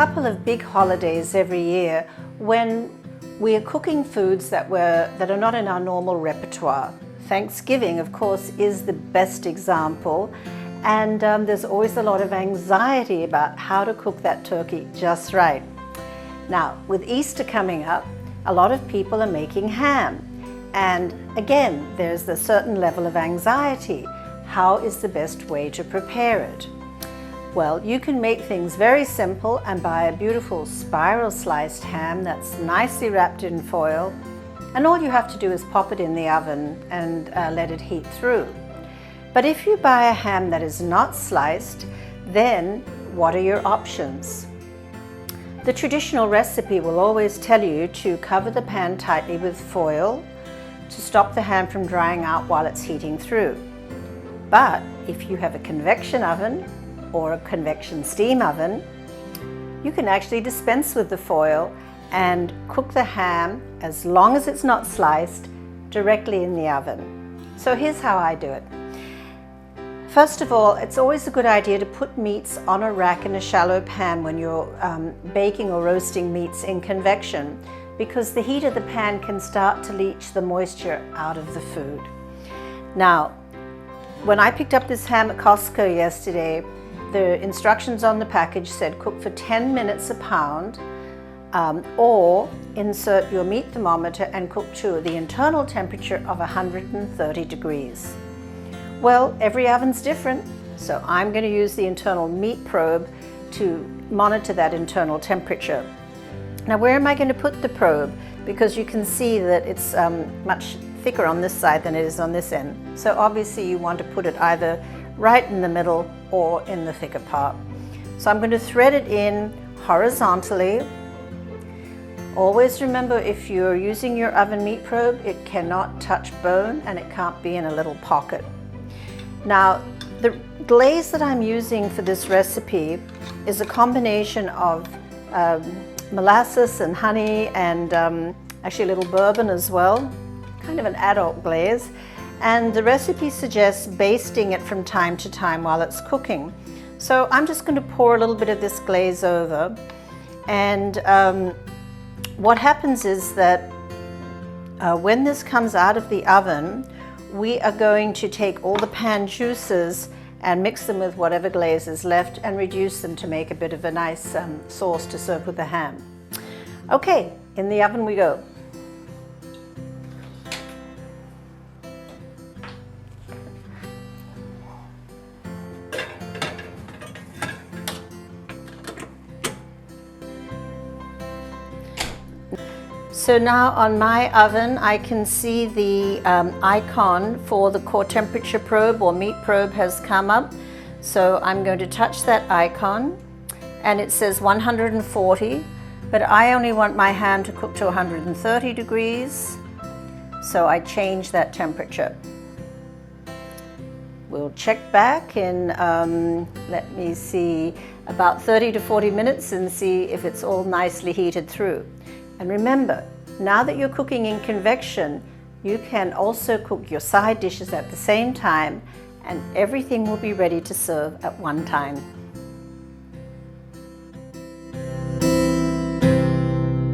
couple of big holidays every year when we are cooking foods that are not in our normal repertoire. Thanksgiving, of course, is the best example, and there's always a lot of anxiety about how to cook that turkey just right. Now, with Easter coming up, a lot of people are making ham, and again, there's a certain level of anxiety. How is the best way to prepare it? Well, you can make things very simple and buy a beautiful spiral sliced ham that's nicely wrapped in foil, and all you have to do is pop it in the oven and let it heat through. But if you buy a ham that is not sliced, then what are your options? The traditional recipe will always tell you to cover the pan tightly with foil to stop the ham from drying out while it's heating through. But if you have a convection oven or a convection steam oven, you can actually dispense with the foil and cook the ham, as long as it's not sliced, directly in the oven. So here's how I do it. First of all, it's always a good idea to put meats on a rack in a shallow pan when you're baking or roasting meats in convection, because the heat of the pan can start to leach the moisture out of the food. Now, when I picked up this ham at Costco yesterday, the instructions on the package said cook for 10 minutes a pound, or insert your meat thermometer and cook to the internal temperature of 130 degrees. Well, every oven's different, so I'm going to use the internal meat probe to monitor that internal temperature. Now, where am I going to put the probe? Because you can see that it's much thicker on this side than it is on this end. So obviously you want to put it either right in the middle or in the thicker part. So I'm going to thread it in horizontally. Always remember, if you're using your oven meat probe, it cannot touch bone and it can't be in a little pocket. Now, the glaze that I'm using for this recipe is a combination of molasses and honey and actually a little bourbon as well, kind of an adult glaze. And the recipe suggests basting it from time to time while it's cooking. So I'm just going to pour a little bit of this glaze over, and what happens is that when this comes out of the oven, we are going to take all the pan juices and mix them with whatever glaze is left and reduce them to make a bit of a nice sauce to serve with the ham. Okay, in the oven we go. So now on my oven, I can see the icon for the core temperature probe or meat probe has come up. So I'm going to touch that icon, and it says 140, but I only want my ham to cook to 130 degrees. So I change that temperature. We'll check back in, let me see, about 30 to 40 minutes and see if it's all nicely heated through. And remember, now that you're cooking in convection, you can also cook your side dishes at the same time, and everything will be ready to serve at one time.